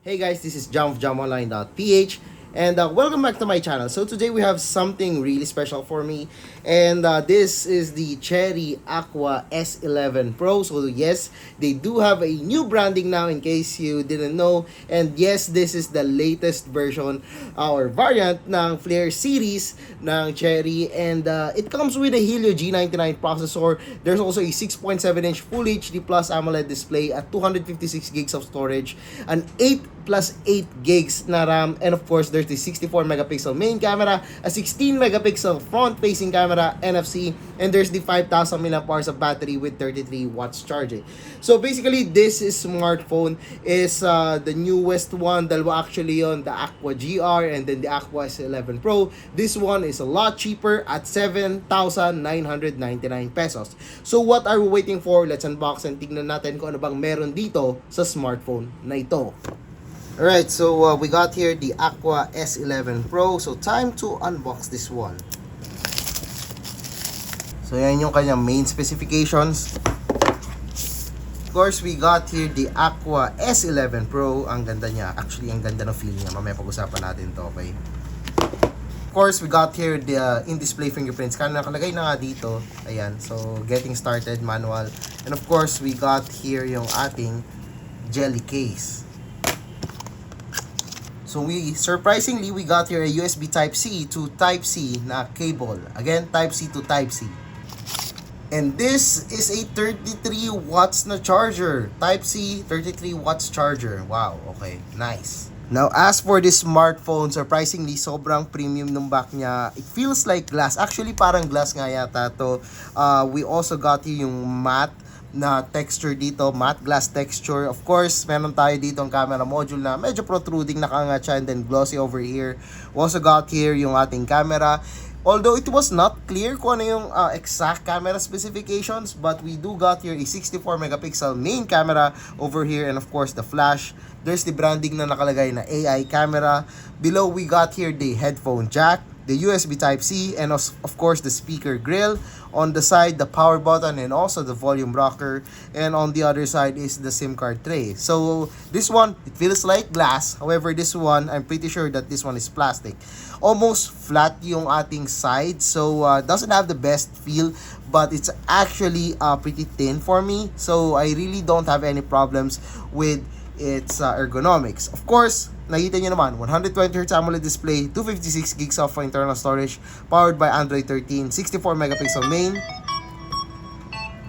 Hey guys, this is Jam of JamOnline.ph and welcome back to my channel. So today we have something really special for me, and this is the Cherry Aqua S11 Pro. So yes, they do have a new branding now in case you didn't know, and yes, this is the latest version or variant ng Flare series ng Cherry, and it comes with a Helio G99 processor. There's also a 6.7-inch Full HD Plus AMOLED display at 256 gigs of storage, an 8 plus 8 gigs na RAM, and of course there's the 64 megapixel main camera, a 16 megapixel front facing camera, NFC, and there's the 5000 mAh of battery with 33 watts charging. So basically this is smartphone is the newest one. Dalawa actually yon, the Aqua GR and then the Aqua S11 Pro. This one is a lot cheaper at 7,999 pesos. So what are we waiting for? Let's unbox and tignan natin kung ano bang meron dito sa smartphone na ito. Alright, so we got here the Aqua S11 Pro. So time to unbox this one. So yan yung kanyang main specifications. Of course, we got here the Aqua S11 Pro. Ang ganda niya. Actually, ang ganda ng feel niya. Mamaya pag-usapan natin to, okay? Of course, we got here the in-display fingerprints. Kaya nakalagay na nga dito. Ayan, so getting started, manual. And of course, we got here yung ating jelly case. So surprisingly, we got here a USB Type-C to Type-C na cable. Again, Type-C to Type-C. And this is a 33 watts na charger. Type-C, 33 watts charger. Wow, okay, nice. Now, as for this smartphone, surprisingly, sobrang premium ng back niya. It feels like glass. Actually, parang glass nga yata to. We also got here yung matte na texture dito, matte glass texture. Of course, meron tayo dito ang camera module na medyo protruding, nakaangat siya, and then glossy over here. We also got here yung ating camera. Although it was not clear kung ano yung exact camera specifications, but we do got here a 64 megapixel main camera over here, and of course the flash. There's the branding na nakalagay na AI camera. Below, we got here the headphone jack, the USB Type-C, and of course the speaker grill. On the side, the power button and also the volume rocker. And on the other side is the SIM card tray. So this one, it feels like glass. However, this one, I'm pretty sure that this one is plastic. Almost flat yung ating side. So doesn't have the best feel, but it's actually pretty thin for me. So I really don't have any problems with its ergonomics. Of course, nakita nyo naman, 120Hz AMOLED display, 256 gigs of internal storage, powered by Android 13, 64 megapixel main,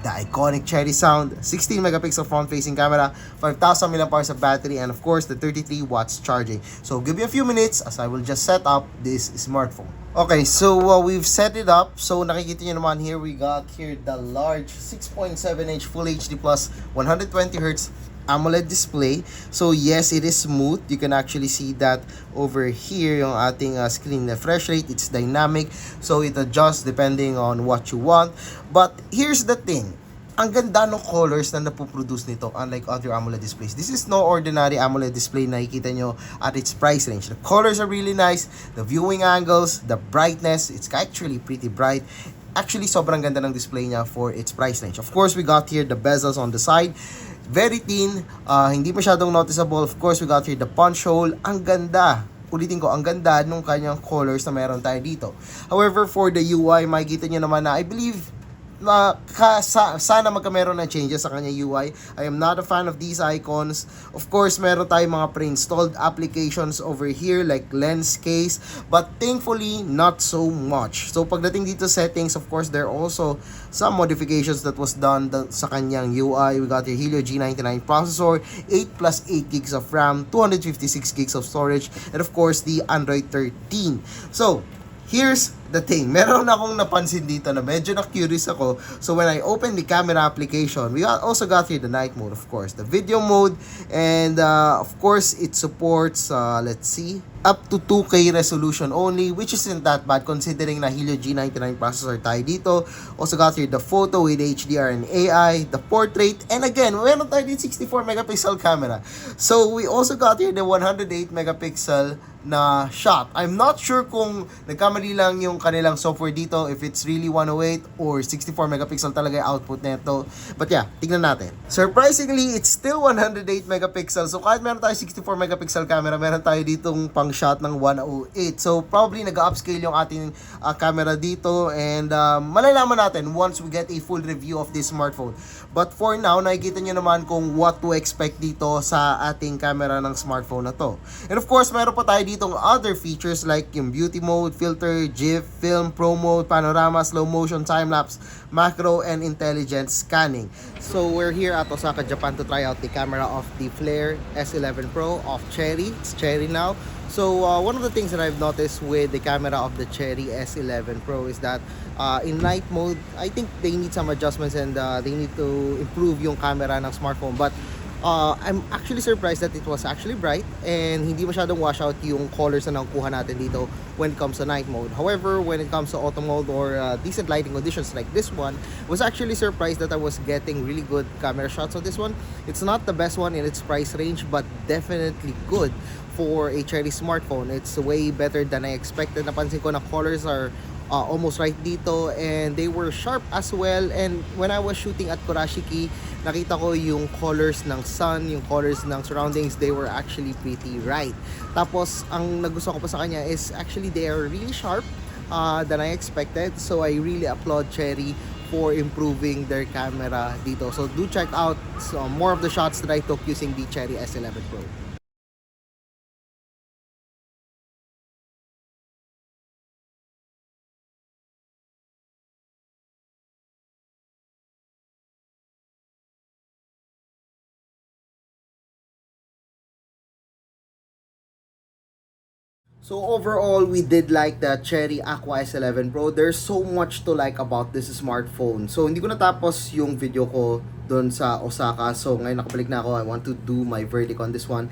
the iconic Cherry sound, 16 megapixel front-facing camera, 5000 mAh of battery, and of course, the 33 watts charging. So, give me a few minutes as I will just set up this smartphone. Okay, so we've set it up. So, nakikita nyo naman here, we got here the large 6.7-inch Full HD Plus 120Hz AMOLED display. So yes, it is smooth. You can actually see that over here yung ating screen refresh rate. It's dynamic, so it adjusts depending on what you want. But here's the thing, ang ganda ng colors na napoproduce nito, unlike other AMOLED displays. This is no ordinary AMOLED display na nakikita nyo at its price range. The colors are really nice, the viewing angles, the brightness, it's actually pretty bright. Actually, sobrang ganda ng display niya for its price range. Of course, we got here the bezels on the side. Very thin, hindi masyadong noticeable. Of course, we got here the punch hole. Ang ganda. Ulitin ko, ang ganda nung kanyang colors na meron tayo dito. However, for the UI, makikita nyo naman na I believe na sana magkameron ng changes sa kanya UI. I am not a fan of these icons. Of course, meron tayong mga pre-installed applications over here like lens case, but thankfully, not so much. So, pagdating dito settings, of course, there are also some modifications that was done sa kanyang UI. We got your Helio G99 processor, 8 plus 8 gigs of RAM, 256 gigs of storage, and of course, the Android 13. So, here's the thing. Meron akong napansin dito na medyo na-curious ako. So when I open the camera application, we also got here the night mode, of course, the video mode, and of course, it supports, let's see, up to 2K resolution only, which isn't that bad considering na Helio G99 processor tayo dito. Also got here the photo with HDR and AI, the portrait, and again, meron tayo dito 64 megapixel camera. So we also got here the 108 megapixel na shot. I'm not sure kung nagkamali lang yung kanilang software dito, if it's really 108 or 64 megapixel talaga yung output nito. But yeah, tignan natin. Surprisingly, it's still 108 megapixel. So kahit meron tayo 64 megapixel camera, meron tayo ditong pang shot ng 108. So probably nag-upscale yung ating camera dito, and malalaman natin once we get a full review of this smartphone. But for now, nakikita nyo naman kung what to expect dito sa ating camera ng smartphone na to. And of course, meron pa tayo ditong other features like yung beauty mode, filter, GIF, film, pro mode, panorama, slow motion, time-lapse, macro, and intelligent scanning. So we're here at Osaka, Japan to try out the camera of the Flare S11 Pro of Cherry. It's Cherry now. So one of the things that I've noticed with the camera of the Cherry S11 Pro is that in night mode, I think they need some adjustments, and they need to improve yung camera ng smartphone. But I'm actually surprised that it was actually bright and hindi masyadong washout yung colors na nakukuha natin dito when it comes to night mode. However, when it comes to auto mode or decent lighting conditions like this one, was actually surprised that I was getting really good camera shots on this one. It's not the best one in its price range, but definitely good for a Cherry smartphone. It's way better than I expected. Napansin ko na colors are almost right dito, and they were sharp as well. And when I was shooting at Kurashiki, nakita ko yung colors ng sun, yung colors ng surroundings, they were actually pretty right. Tapos ang nagustuhan ko pa sa kanya is actually they are really sharp than I expected. So I really applaud Cherry for improving their camera dito. So do check out more of the shots that I took using the Cherry S11 Pro. So overall, we did like the Cherry Aqua S11 Pro. There's so much to like about this smartphone. So hindi ko natapos yung video ko doon sa Osaka. So ngayon nakabalik na ako. I want to do my verdict on this one.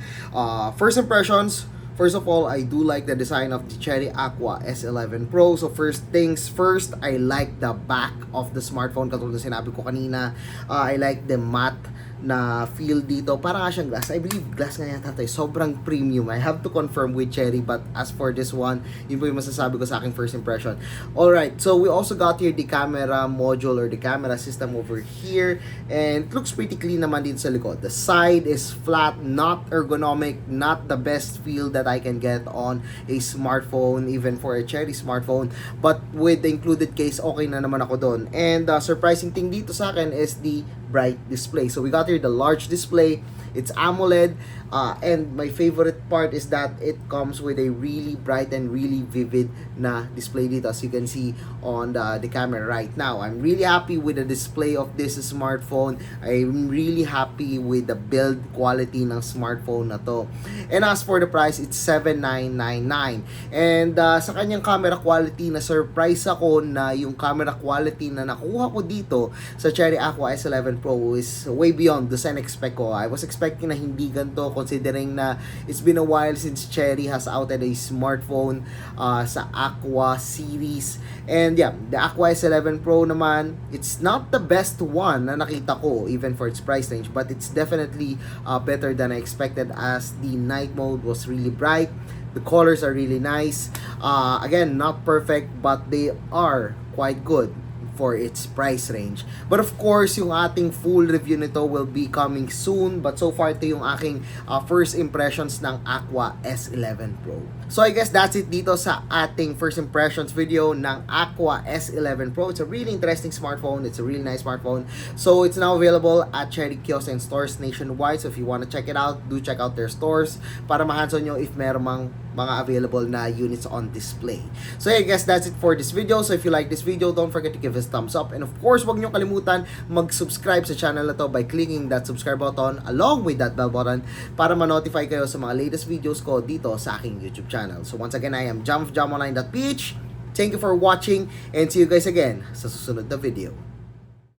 First impressions. First of all, I do like the design of the Cherry Aqua S11 Pro. So first things first, I like the back of the smartphone. Katulad na sinabi ko kanina, I like the matte na feel dito. Para nga siyang glass. I believe glass nga yata tayo. Sobrang premium. I have to confirm with Cherry, but as for this one, yun po yung masasabi ko sa aking first impression. Alright, so we also got here the camera module or the camera system over here, and it looks pretty clean naman dito sa likod. The side is flat, not ergonomic, not the best feel that I can get on a smartphone, even for a Cherry smartphone. But with the included case, okay na naman ako doon. And surprising thing dito sa akin is the bright display. So we got here the large display. It's AMOLED, and my favorite part is that it comes with a really bright and really vivid na display dito, as you can see on the camera right now. I'm really happy with the display of this smartphone. I'm really happy with the build quality ng smartphone na to. And as for the price, it's 7,999. And sa kanyang camera quality, na surprise ako na yung camera quality na nakuha ko dito sa Cherry Aqua S11 Pro is way beyond the expect ko. I was expecting na hindi ganito, considering na it's been a while since Cherry has outed a smartphone sa Aqua series. And yeah, the Aqua S11 Pro naman, it's not the best one na nakita ko even for its price range, but it's definitely better than I expected, as the night mode was really bright. The colors are really nice. Again, not perfect, but they are quite good for its price range. But of course, yung ating full review nito will be coming soon. But so far, ito yung aking first impressions ng Aqua S11 Pro. So I guess that's it dito sa ating first impressions video ng Aqua S11 Pro. It's a really interesting smartphone. It's a really nice smartphone. So it's now available at Cherry Kiosk and stores nationwide. So if you want to check it out, do check out their stores para mahanson nyo if meron mang mga available na units on display. So I guess that's it for this video. So if you like this video, don't forget to give us a thumbs up. And of course, huwag nyo kalimutan mag-subscribe sa channel na to by clicking that subscribe button along with that bell button para ma-notify kayo sa mga latest videos ko dito sa aking YouTube channel. So once again, I am JamOnline.ph. Thank you for watching and see you guys again sa susunod na video.